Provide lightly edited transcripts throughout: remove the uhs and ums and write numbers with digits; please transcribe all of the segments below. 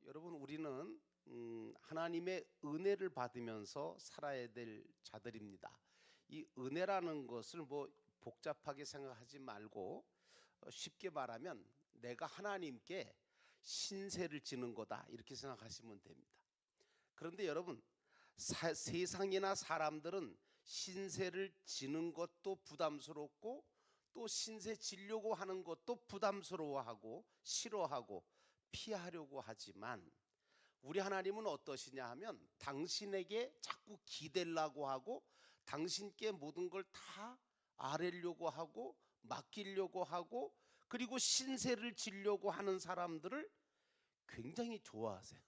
여러분 우리는 하나님의 은혜를 받으면서 살아야 될 자들입니다. 이 은혜라는 것을 뭐 복잡하게 생각하지 말고 쉽게 말하면 내가 하나님께 신세를 지는 거다 이렇게 생각하시면 됩니다. 그런데 여러분 세상이나 사람들은 신세를 지는 것도 부담스럽고 또 신세 지려고 하는 것도 부담스러워하고 싫어하고 피하려고 하지만 우리 하나님은 어떠시냐 하면 당신에게 자꾸 기대려고 하고 당신께 모든 걸 다 아뢰려고 하고 맡기려고 하고 그리고 신세를 지려고 하는 사람들을 굉장히 좋아하세요.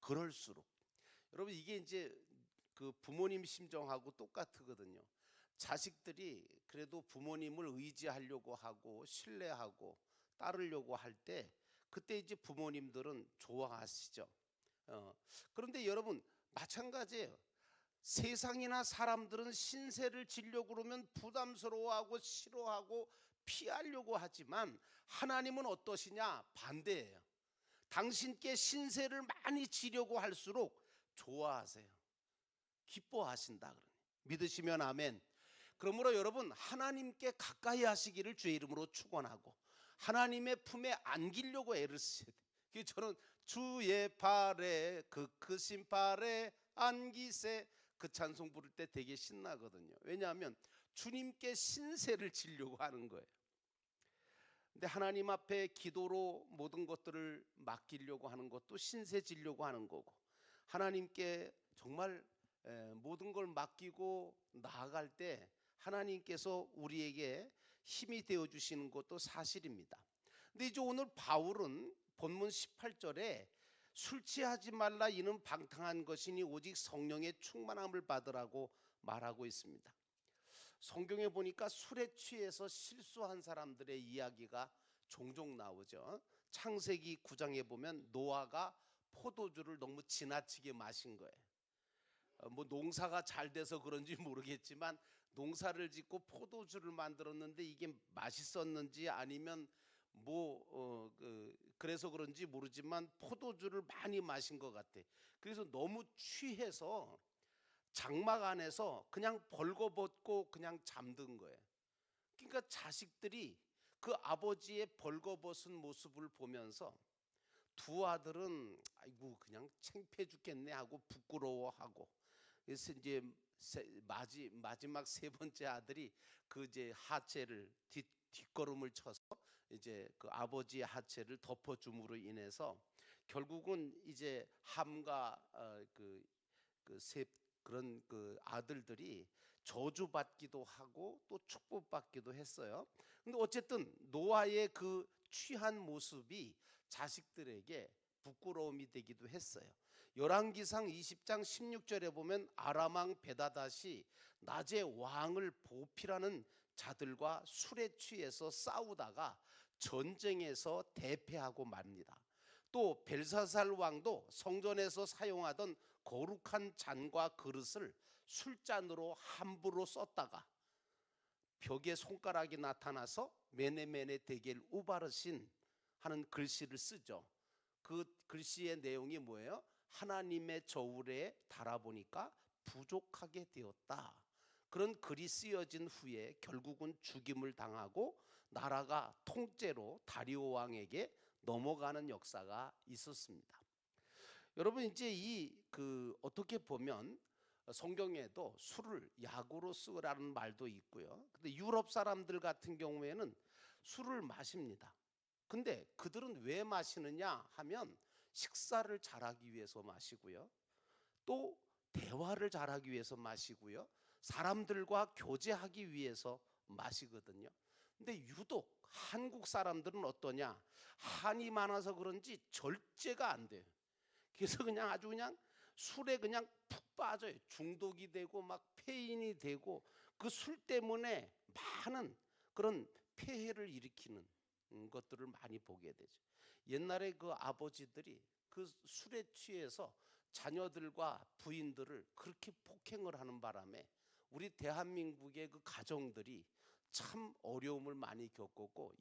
그럴수록 여러분 이게 이제 그 부모님 심정하고 똑같거든요. 자식들이 그래도 부모님을 의지하려고 하고 신뢰하고 따르려고 할 때 그때 이제 부모님들은 좋아하시죠. 그런데 여러분 마찬가지예요. 세상이나 사람들은 신세를 지려고 그러면 부담스러워하고 싫어하고 피하려고 하지만 하나님은 어떠시냐? 반대예요. 당신께 신세를 많이 지려고 할수록 좋아하세요. 기뻐하신다 그러니 믿으시면 아멘. 그러므로 여러분 하나님께 가까이 하시기를 주의 이름으로 축원하고 하나님의 품에 안기려고 애를 쓰셔야 돼요. 그래서 저는 주의 발에 그 크신 발에 안기세 그 찬송 부를 때 되게 신나거든요. 왜냐하면 주님께 신세를 지려고 하는 거예요. 근데 하나님 앞에 기도로 모든 것들을 맡기려고 하는 것도 신세 지려고 하는 거고 하나님께 정말 모든 걸 맡기고 나아갈 때 하나님께서 우리에게 힘이 되어 주시는 것도 사실입니다. 근데 이제 오늘 바울은 본문 18절에 술 취하지 말라 이는 방탕한 것이니 오직 성령의 충만함을 받으라고 말하고 있습니다. 성경에 보니까 술에 취해서 실수한 사람들의 이야기가 종종 나오죠. 창세기 9장에 보면 노아가 포도주를 너무 지나치게 마신 거예요. 뭐 농사가 잘 돼서 그런지 모르겠지만 농사를 짓고 포도주를 만들었는데 이게 맛있었는지 아니면 그래서 그런지 모르지만 포도주를 많이 마신 것 같아. 그래서 너무 취해서 장막 안에서 그냥 벌거벗고 그냥 잠든 거예요. 그러니까 자식들이 그 아버지의 벌거벗은 모습을 보면서 두 아들은 아이고 그냥 창피해 죽겠네 하고 부끄러워하고 그래서 이제 마지막 세 번째 아들이 그 이제 하체를 뒷걸음을 쳐서 이제 그 아버지의 하체를 덮어줌으로 인해서 결국은 이제 함과 그런 그 아들들이 저주받기도 하고 또 축복받기도 했어요. 근데 어쨌든 노아의 그 취한 모습이 자식들에게 부끄러움이 되기도 했어요. 열왕기상 20장 16절에 보면 아람 왕 베다닷이 낮에 왕을 보필하는 자들과 술에 취해서 싸우다가 전쟁에서 대패하고 맙니다. 또 벨사살 왕도 성전에서 사용하던 거룩한 잔과 그릇을 술잔으로 함부로 썼다가 벽에 손가락이 나타나서 메네메네 데겔 우바르신 하는 글씨를 쓰죠. 그 글씨의 내용이 뭐예요? 하나님의 저울에 달아보니까 부족하게 되었다. 그런 글이 쓰여진 후에 결국은 죽임을 당하고 나라가 통째로 다리오 왕에게 넘어가는 역사가 있었습니다. 여러분 이제 어떻게 보면 성경에도 술을 약으로 쓰라는 말도 있고요. 근데 유럽 사람들 같은 경우에는 술을 마십니다. 근데 그들은 왜 마시느냐 하면 식사를 잘하기 위해서 마시고요. 또 대화를 잘하기 위해서 마시고요. 사람들과 교제하기 위해서 마시거든요. 근데 유독 한국 사람들은 어떠냐? 한이 많아서 그런지 절제가 안 돼요. 그래서 그냥 아주 그냥 술에 그냥 푹 빠져요. 중독이 되고 막 폐인이 되고 그 술 때문에 많은 그런 폐해를 일으키는 것들을 많이 보게 되죠. 옛날에 그 아버지들이 그 술에 취해서 자녀들과 부인들을 그렇게 폭행을 하는 바람에 우리 대한민국의 그 가정들이 참 어려움을 많이 겪었고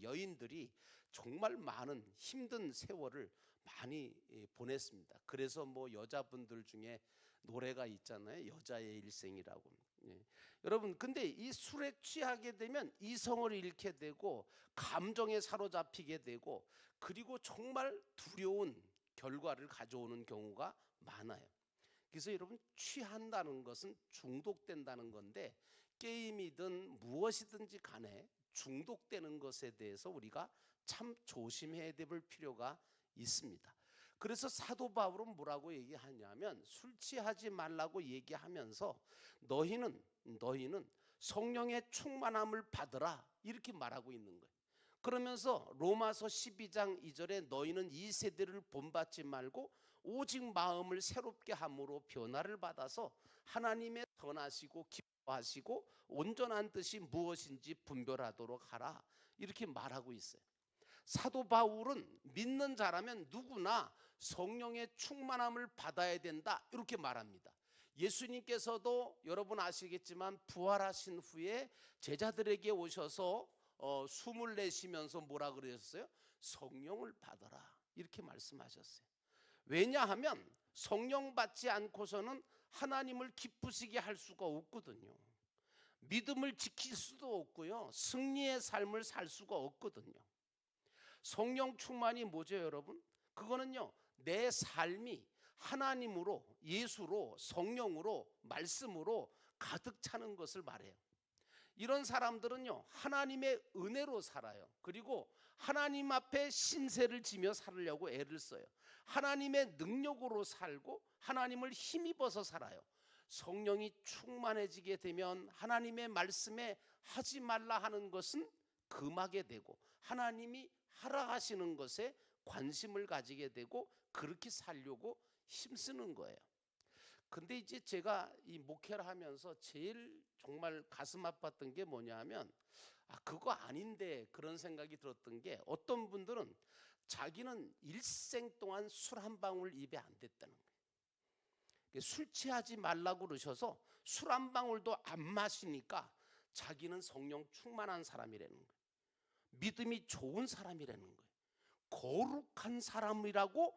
여인들이 정말 많은 힘든 세월을 많이 보냈습니다. 그래서 뭐 여자분들 중에 노래가 있잖아요. 여자의 일생이라고. 예. 여러분, 근데 이 술에 취하게 되면 이성을 잃게 되고 감정에 사로잡히게 되고, 그리고 정말 두려운 결과를 가져오는 경우가 많아요. 그래서 여러분, 취한다는 것은 중독된다는 건데, 게임이든 무엇이든지 간에 중독되는 것에 대해서 우리가 참 조심해야 될 필요가 있습니다. 그래서 사도 바울은 뭐라고 얘기하냐면, 술 취하지 말라고 얘기하면서 너희는 성령의 충만함을 받으라, 이렇게 말하고 있는 거예요. 그러면서 로마서 12장 2절에 너희는 이 세대를 본받지 말고 오직 마음을 새롭게 함으로 변화를 받아서 하나님의 선하시고 기뻐하시고 온전한 뜻이 무엇인지 분별하도록 하라, 이렇게 말하고 있어요. 사도 바울은 믿는 자라면 누구나 성령의 충만함을 받아야 된다, 이렇게 말합니다. 예수님께서도 여러분 아시겠지만 부활하신 후에 제자들에게 오셔서 숨을 내쉬면서 뭐라 그러셨어요? 성령을 받아라, 이렇게 말씀하셨어요. 왜냐하면 성령 받지 않고서는 하나님을 기쁘시게 할 수가 없거든요. 믿음을 지킬 수도 없고요, 승리의 삶을 살 수가 없거든요. 성령 충만이 뭐죠, 여러분? 그거는요, 내 삶이 하나님으로, 예수로, 성령으로, 말씀으로 가득 차는 것을 말해요. 이런 사람들은요, 하나님의 은혜로 살아요. 그리고 하나님 앞에 신세를 지며 살으려고 애를 써요. 하나님의 능력으로 살고 하나님을 힘입어서 살아요. 성령이 충만해지게 되면 하나님의 말씀에 하지 말라 하는 것은 금하게 되고, 하나님이 하라 하시는 것에 관심을 가지게 되고, 그렇게 살려고 힘쓰는 거예요. 근데 이제 제가 이 목회를 하면서 제일 정말 가슴 아팠던 게 뭐냐면, 그거 아닌데, 그런 생각이 들었던 게, 어떤 분들은 자기는 일생 동안 술 한 방울 입에 안 댔다는 거예요. 술 취하지 말라고 그러셔서 술 한 방울도 안 마시니까 자기는 성령 충만한 사람이라는 거예요. 믿음이 좋은 사람이라는 거예요. 거룩한 사람이라고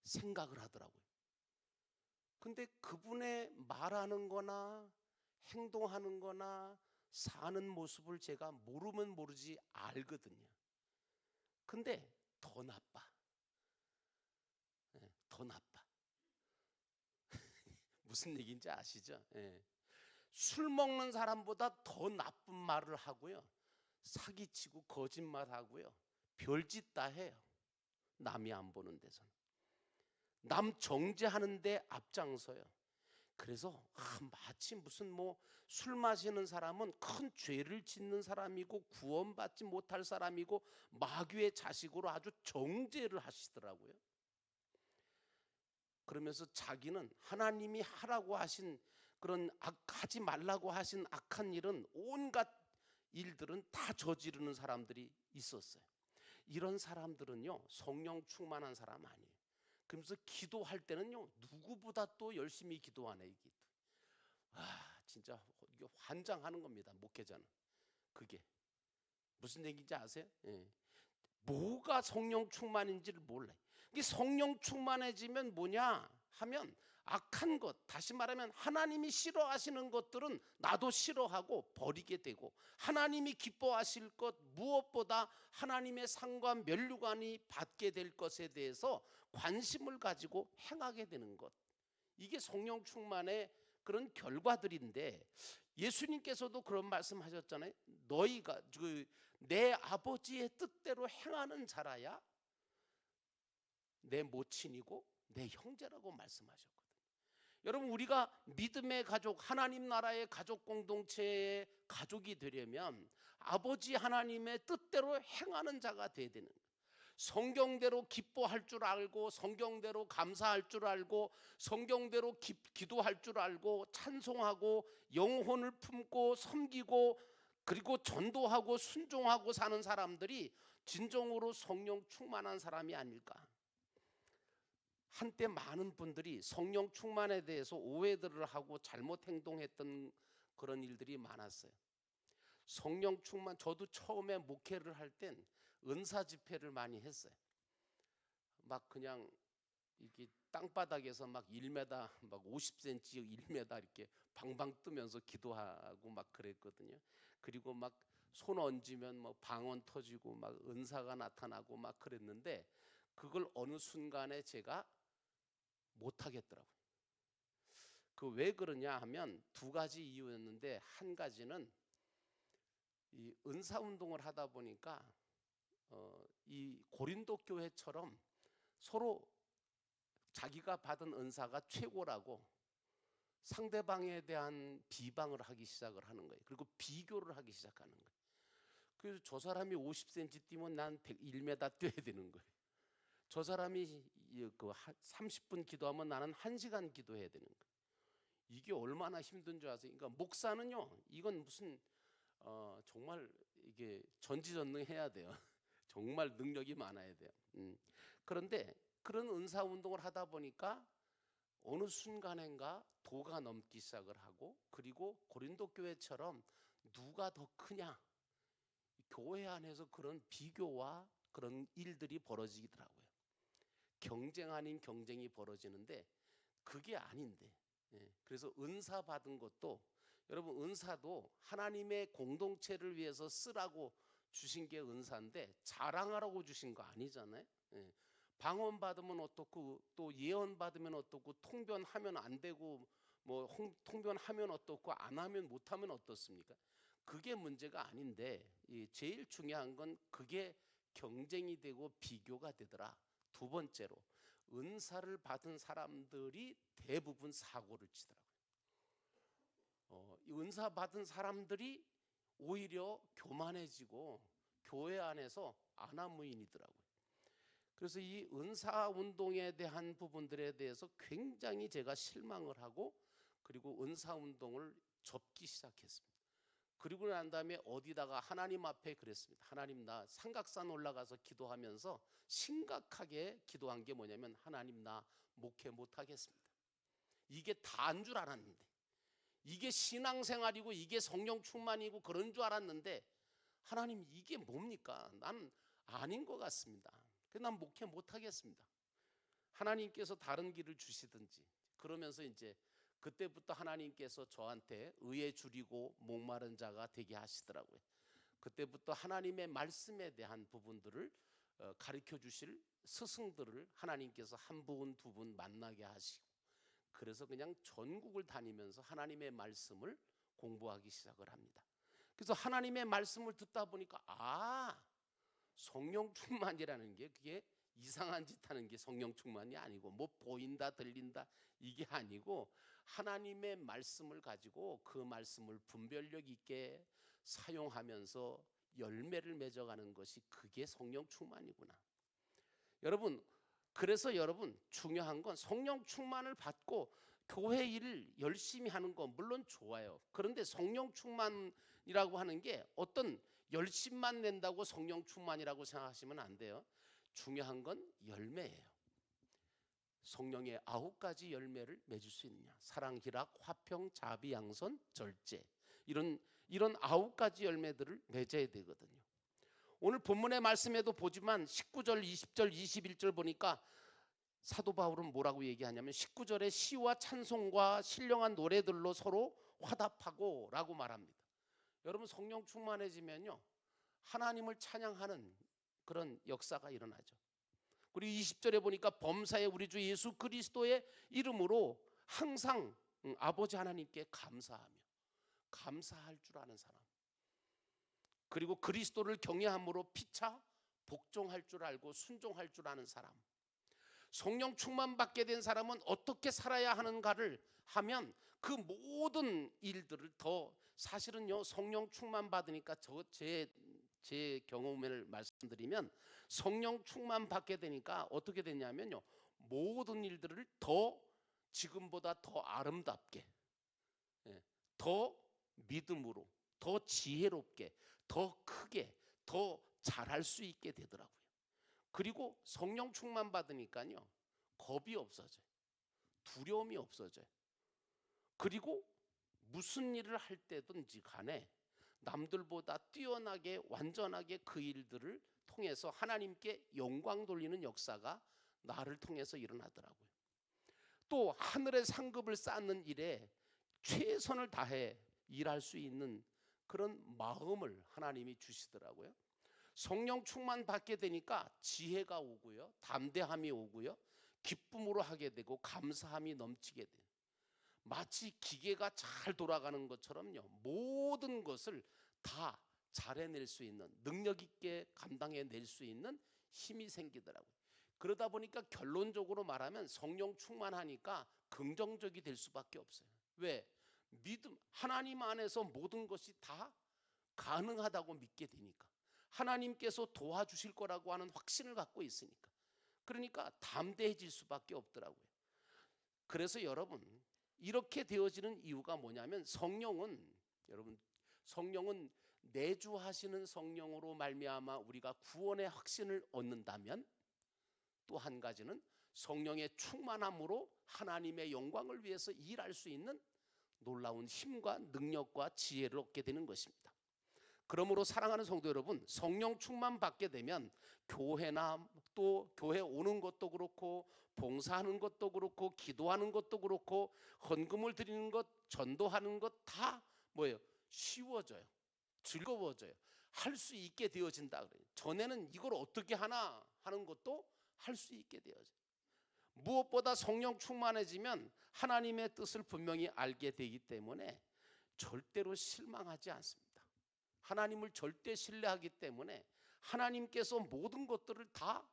생각을 하더라고요. 근데 그분의 말하는 거나 행동하는 거나 사는 모습을 제가 모르면 모르지 알거든요. 근데 더 나빠. 더 나빠. 무슨 얘기인지 아시죠? 술 먹는 사람보다 더 나쁜 말을 하고요, 사기치고 거짓말하고요, 별짓 다 해요. 남이 안 보는 데서는 남 정죄하는데 앞장서요. 그래서 마치 무슨 술 마시는 사람은 큰 죄를 짓는 사람이고 구원받지 못할 사람이고 마귀의 자식으로 아주 정죄를 하시더라고요. 그러면서 자기는 하나님이 하라고 하신 그런 하지 말라고 하신 악한 일은, 온갖 일들은 다 저지르는 사람들이 있었어요. 이런 사람들은요, 성령 충만한 사람 아니에요. 그러면서 기도할 때는요, 누구보다 또 열심히 기도하네. 이게 진짜 이게 환장하는 겁니다, 목회자는. 그게 무슨 얘기인지 아세요? 뭐가 성령 충만인지를 몰라요. 이게 성령 충만해지면 뭐냐 하면, 악한 것, 다시 말하면 하나님이 싫어하시는 것들은 나도 싫어하고 버리게 되고, 하나님이 기뻐하실 것, 무엇보다 하나님의 상과 면류관이 받게 될 것에 대해서 관심을 가지고 행하게 되는 것, 이게 성령 충만의 그런 결과들인데, 예수님께서도 그런 말씀하셨잖아요. 너희가 내 아버지의 뜻대로 행하는 자라야 내 모친이고 내 형제라고 말씀하셨거든요. 여러분, 우리가 믿음의 가족, 하나님 나라의 가족 공동체의 가족이 되려면 아버지 하나님의 뜻대로 행하는 자가 돼야 되는 거예요. 성경대로 기뻐할 줄 알고, 성경대로 감사할 줄 알고, 성경대로 기도할 줄 알고, 찬송하고, 영혼을 품고 섬기고, 그리고 전도하고 순종하고 사는 사람들이 진정으로 성령 충만한 사람이 아닐까. 한때 많은 분들이 성령 충만에 대해서 오해들을 하고 잘못 행동했던 그런 일들이 많았어요. 성령 충만, 저도 처음에 목회를 할 땐 은사 집회를 많이 했어요. 막 그냥 이게 땅바닥에서 막 1m, 막 50cm, 1m 이렇게 방방 뜨면서 기도하고 막 그랬거든요. 그리고 막 손 얹으면 뭐 방언 터지고 막 은사가 나타나고 막 그랬는데, 그걸 어느 순간에 제가 못 하겠더라고요. 그 왜 그러냐 하면 두 가지 이유였는데, 한 가지는 이 은사 운동을 하다 보니까 이 고린도 교회처럼 서로 자기가 받은 은사가 최고라고 상대방에 대한 비방을 하기 시작을 하는 거예요. 그리고 비교를 하기 시작하는 거예요. 그래서 저 사람이 50cm 뛰면 난 1m 뛰어야 되는 거예요. 저 사람이 30분 기도하면 나는 1시간 기도해야 되는 거예요. 이게 얼마나 힘든 줄 아세요? 그러니까 목사는요, 이건 무슨 정말 이게 전지전능해야 돼요. 정말 능력이 많아야 돼요. 그런데 그런 은사 운동을 하다 보니까 어느 순간인가 도가 넘기 시작을 하고, 그리고 고린도 교회처럼 누가 더 크냐, 교회 안에서 그런 비교와 그런 일들이 벌어지더라고요. 경쟁 아닌 경쟁이 벌어지는데 그게 아닌데, 그래서 은사 받은 것도, 여러분 은사도 하나님의 공동체를 위해서 쓰라고 주신 게 은사인데 자랑하라고 주신 거 아니잖아요. 방언 받으면 어떻고, 또 예언 받으면 어떻고, 통변하면 안 되고, 뭐 통변하면 어떻고, 안 하면 못 하면 어떻습니까? 그게 문제가 아닌데, 제일 중요한 건 그게 경쟁이 되고 비교가 되더라. 두 번째로, 은사를 받은 사람들이 대부분 사고를 치더라고요. 은사 받은 사람들이 오히려 교만해지고 교회 안에서 아나무인이더라고요. 그래서 이 은사 운동에 대한 부분들에 대해서 굉장히 제가 실망을 하고, 그리고 은사 운동을 접기 시작했습니다. 그리고 난 다음에 어디다가 하나님 앞에 그랬습니다. 하나님, 나 삼각산 올라가서 기도하면서 심각하게 기도한 게 뭐냐면, 하나님 나 목회 못하겠습니다. 이게 다인 줄 알았는데, 이게 신앙생활이고 이게 성령 충만이고 그런 줄 알았는데, 하나님 이게 뭡니까? 난 아닌 것 같습니다. 그래서 난 목회 못하겠습니다. 하나님께서 다른 길을 주시든지. 그러면서 이제 그때부터 하나님께서 저한테 의에 줄이고 목마른 자가 되게 하시더라고요. 그때부터 하나님의 말씀에 대한 부분들을 가르쳐 주실 스승들을 하나님께서 한 분, 두 분 만나게 하시고, 그래서 그냥 전국을 다니면서 하나님의 말씀을 공부하기 시작을 합니다. 그래서 하나님의 말씀을 듣다 보니까, 성령 충만이라는 게 그게 이상한 짓 하는 게 성령 충만이 아니고, 뭐 보인다 들린다 이게 아니고, 하나님의 말씀을 가지고 그 말씀을 분별력 있게 사용하면서 열매를 맺어가는 것이, 그게 성령 충만이구나. 여러분, 그래서 여러분 중요한 건 성령 충만을 받고 교회 일을 열심히 하는 건 물론 좋아요. 그런데 성령 충만이라고 하는 게 어떤 열심만 낸다고 성령 충만이라고 생각하시면 안 돼요. 중요한 건 열매예요. 성령의 9가지 열매를 맺을 수 있느냐. 사랑, 희락, 화평, 자비, 양선, 절제. 이런 9가지 열매들을 맺어야 되거든요. 오늘 본문의 말씀에도 보지만 19절, 20절, 21절 보니까 사도 바울은 뭐라고 얘기하냐면, 19절에 시와 찬송과 신령한 노래들로 서로 화답하고 라고 말합니다. 여러분 성령 충만해지면요, 하나님을 찬양하는 그런 역사가 일어나죠. 그리고 20절에 보니까 범사에 우리 주 예수 그리스도의 이름으로 항상 아버지 하나님께 감사하며, 감사할 줄 아는 사람, 그리고 그리스도를 경외함으로 피차 복종할 줄 알고 순종할 줄 아는 사람. 성령 충만 받게 된 사람은 어떻게 살아야 하는가를 하면 그 모든 일들을 더, 사실은요 성령 충만 받으니까 제 경험을 말씀드리면, 성령 충만 받게 되니까 어떻게 되냐면요, 모든 일들을 더 지금보다 더 아름답게, 더 믿음으로, 더 지혜롭게, 더 크게, 더 잘할 수 있게 되더라고요. 그리고 성령 충만 받으니까요 겁이 없어져요. 두려움이 없어져요. 그리고 무슨 일을 할 때든지 간에 남들보다 뛰어나게 완전하게 그 일들을 통해서 하나님께 영광 돌리는 역사가 나를 통해서 일어나더라고요. 또 하늘의 상급을 쌓는 일에 최선을 다해 일할 수 있는 그런 마음을 하나님이 주시더라고요. 성령 충만 받게 되니까 지혜가 오고요, 담대함이 오고요, 기쁨으로 하게 되고 감사함이 넘치게 돼요. 마치 기계가 잘 돌아가는 것처럼요, 모든 것을 다 잘 해낼 수 있는, 능력 있게 감당해낼 수 있는 힘이 생기더라고요. 그러다 보니까 결론적으로 말하면 성령 충만하니까 긍정적이 될 수밖에 없어요. 왜? 믿음, 하나님 안에서 모든 것이 다 가능하다고 믿게 되니까, 하나님께서 도와주실 거라고 하는 확신을 갖고 있으니까, 그러니까 담대해질 수밖에 없더라고요. 그래서 여러분, 이렇게 되어지는 이유가 뭐냐면, 성령은 내주하시는 성령으로 말미암아 우리가 구원의 확신을 얻는다면, 또 한 가지는 성령의 충만함으로 하나님의 영광을 위해서 일할 수 있는 놀라운 힘과 능력과 지혜를 얻게 되는 것입니다. 그러므로 사랑하는 성도 여러분, 성령 충만 받게 되면 교회나 또 교회 오는 것도 그렇고, 봉사하는 것도 그렇고, 기도하는 것도 그렇고, 헌금을 드리는 것, 전도하는 것 다 뭐예요? 쉬워져요. 즐거워져요. 할 수 있게 되어진다 그래요. 전에는 이걸 어떻게 하나 하는 것도 할 수 있게 되어져요. 무엇보다 성령 충만해지면 하나님의 뜻을 분명히 알게 되기 때문에 절대로 실망하지 않습니다. 하나님을 절대 신뢰하기 때문에 하나님께서 모든 것들을 다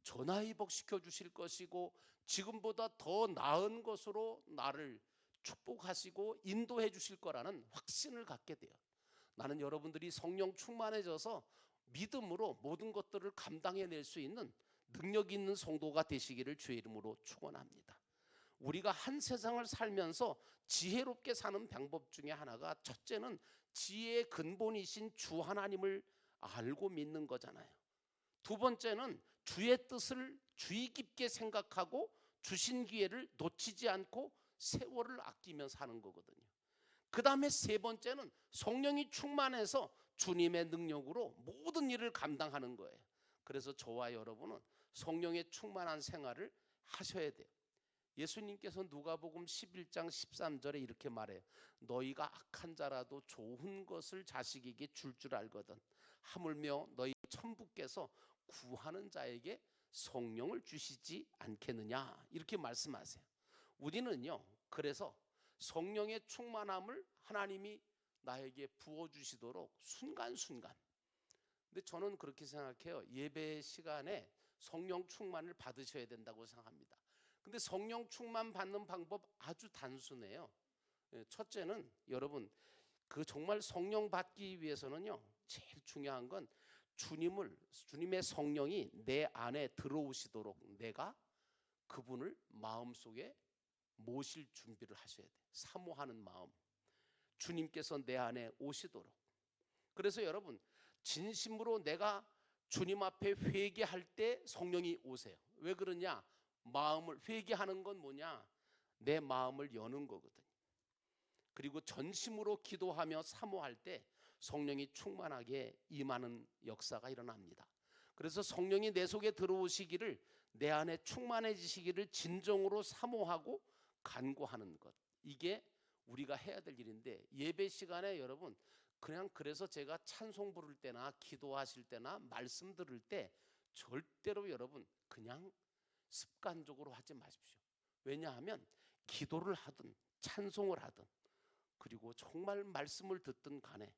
전화위복시켜 주실 것이고, 지금보다 더 나은 것으로 나를 축복하시고 인도해 주실 거라는 확신을 갖게 돼요. 나는 여러분들이 성령 충만해져서 믿음으로 모든 것들을 감당해낼 수 있는 능력 있는 성도가 되시기를 주의 이름으로 축원합니다. 우리가 한 세상을 살면서 지혜롭게 사는 방법 중에 하나가, 첫째는 지혜의 근본이신 주 하나님을 알고 믿는 거잖아요. 두 번째는 주의 뜻을 주의 깊게 생각하고 주신 기회를 놓치지 않고 세월을 아끼며 사는 거거든요. 그 다음에 세 번째는 성령이 충만해서 주님의 능력으로 모든 일을 감당하는 거예요. 그래서 저와 여러분은 성령의 충만한 생활을 하셔야 돼요. 예수님께서 누가복음 11장 13절에 이렇게 말해요. 너희가 악한 자라도 좋은 것을 자식에게 줄 알거든 하물며 너희 천부께서 구하는 자에게 성령을 주시지 않겠느냐, 이렇게 말씀하세요. 우리는요, 그래서 성령의 충만함을 하나님이 나에게 부어주시도록 순간순간, 근데 저는 그렇게 생각해요. 예배 시간에 성령 충만을 받으셔야 된다고 생각합니다. 근데 성령 충만 받는 방법 아주 단순해요. 첫째는 여러분, 그 정말 성령 받기 위해서는요, 제일 중요한 건 주님의 성령이 내 안에 들어오시도록 내가 그분을 마음속에 모실 준비를 하셔야 돼요. 사모하는 마음, 주님께서 내 안에 오시도록. 그래서 여러분, 진심으로 내가 주님 앞에 회개할 때 성령이 오세요. 왜 그러냐? 마음을 회개하는 건 뭐냐? 내 마음을 여는 거거든요. 그리고 전심으로 기도하며 사모할 때 성령이 충만하게 임하는 역사가 일어납니다. 그래서 성령이 내 속에 들어오시기를, 내 안에 충만해지시기를 진정으로 사모하고 간구하는 것, 이게 우리가 해야 될 일인데, 예배 시간에 여러분, 그래서 제가 찬송 부를 때나 기도하실 때나 말씀 들을 때 절대로 여러분 그냥 습관적으로 하지 마십시오. 왜냐하면 기도를 하든 찬송을 하든 그리고 정말 말씀을 듣든 간에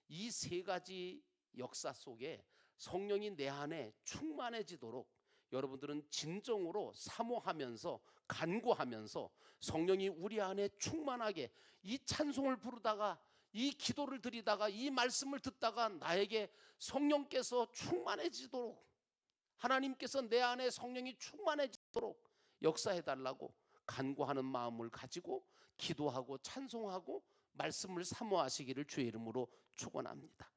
이 세 가지 역사 속에 성령이 내 안에 충만해지도록 여러분들은 진정으로 사모하면서 간구하면서 성령이 우리 안에 충만하게, 이 찬송을 부르다가 이 기도를 드리다가 이 말씀을 듣다가 나에게 성령께서 충만해지도록, 하나님께서 내 안에 성령이 충만해지도록 역사해달라고 간구하는 마음을 가지고 기도하고 찬송하고 말씀을 사모하시기를 주의 이름으로 축원합니다.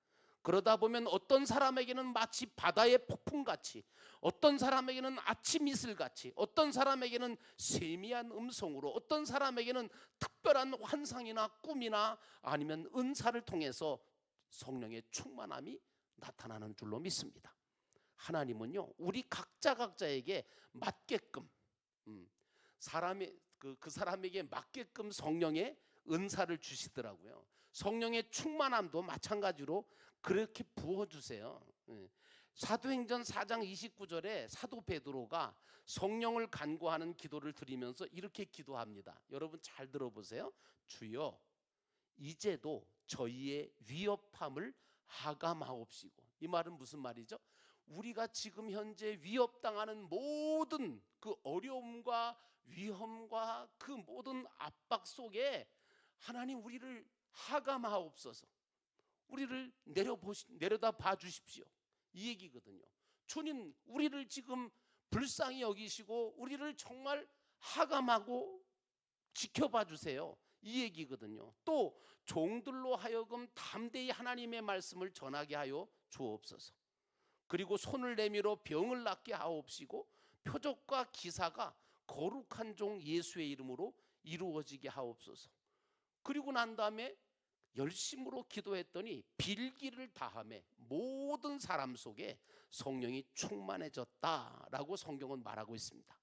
그러다 보면 어떤 사람에게는 마치 바다의 폭풍같이, 어떤 사람에게는 아침 이슬같이, 어떤 사람에게는 세미한 음성으로, 어떤 사람에게는 특별한 환상이나 꿈이나 아니면 은사를 통해서 성령의 충만함이 나타나는 줄로 믿습니다. 하나님은요, 우리 각자에게 맞게끔 그 사람에게 맞게끔 성령의 은사를 주시더라고요. 성령의 충만함도 마찬가지로 그렇게 부어주세요. 사도행전 4장 29절에 사도 베드로가 성령을 간구하는 기도를 드리면서 이렇게 기도합니다. 여러분 잘 들어보세요. 주여, 이제도 저희의 위협함을 하감하옵시고. 이 말은 무슨 말이죠? 우리가 지금 현재 위협당하는 모든 그 어려움과 위험과 그 모든 압박 속에 하나님 우리를 하감하옵소서. 우리를 내려다 봐 주십시오. 이 얘기거든요. 주님, 우리를 지금 불쌍히 여기시고 우리를 정말 하감하고 지켜봐 주세요. 이 얘기거든요. 또 종들로 하여금 담대히 하나님의 말씀을 전하게 하여 주옵소서. 그리고 손을 내밀어 병을 낫게 하옵시고 표적과 기사가 거룩한 종 예수의 이름으로 이루어지게 하옵소서. 그리고 난 다음에 열심으로 기도했더니 빌기를 다함에 모든 사람 속에 성령이 충만해졌다라고 성경은 말하고 있습니다.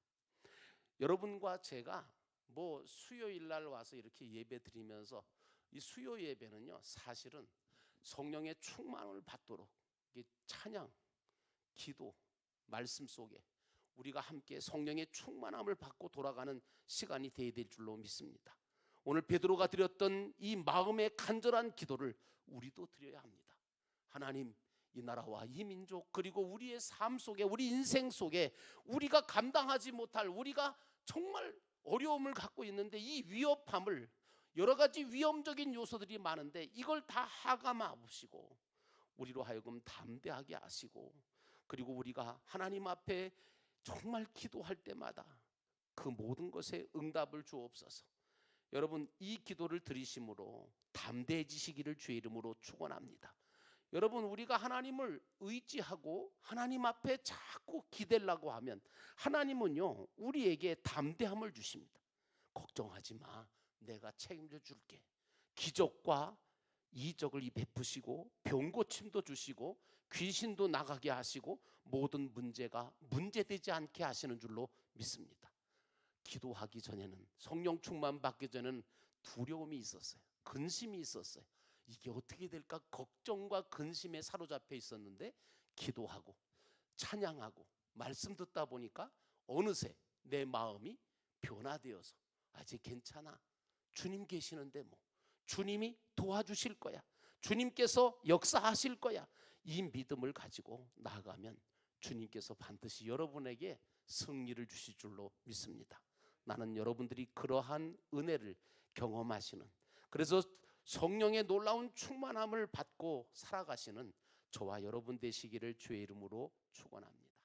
여러분과 제가 뭐 수요일 날 와서 이렇게 예배 드리면서 이 수요 예배는요, 사실은 성령의 충만을 받도록 찬양, 기도, 말씀 속에 우리가 함께 성령의 충만함을 받고 돌아가는 시간이 되어야 될 줄로 믿습니다. 오늘 베드로가 드렸던 이 마음의 간절한 기도를 우리도 드려야 합니다. 하나님, 이 나라와 이 민족 그리고 우리의 삶 속에, 우리 인생 속에 우리가 감당하지 못할, 우리가 정말 어려움을 갖고 있는데 이 위협함을, 여러 가지 위험적인 요소들이 많은데 이걸 다 하감하시고 우리로 하여금 담대하게 하시고, 그리고 우리가 하나님 앞에 정말 기도할 때마다 그 모든 것에 응답을 주옵소서. 여러분, 이 기도를 들으심으로 담대해지시기를 주의 이름으로 축원합니다. 여러분, 우리가 하나님을 의지하고 하나님 앞에 자꾸 기대려고 하면 하나님은요, 우리에게 담대함을 주십니다. 걱정하지 마, 내가 책임져 줄게. 기적과 이적을 베푸시고 병 고침도 주시고 귀신도 나가게 하시고 모든 문제가 문제되지 않게 하시는 줄로 믿습니다. 기도하기 전에는, 성령 충만 받기 전에는 두려움이 있었어요. 근심이 있었어요. 이게 어떻게 될까 걱정과 근심에 사로잡혀 있었는데 기도하고 찬양하고 말씀 듣다 보니까 어느새 내 마음이 변화되어서 이제 괜찮아, 주님 계시는데 뭐 주님이 도와주실 거야, 주님께서 역사하실 거야, 이 믿음을 가지고 나아가면 주님께서 반드시 여러분에게 승리를 주실 줄로 믿습니다. 나는 여러분들이 그러한 은혜를 경험하시는, 그래서 성령의 놀라운 충만함을 받고 살아가시는 저와 여러분 되시기를 주의 이름으로 축원합니다.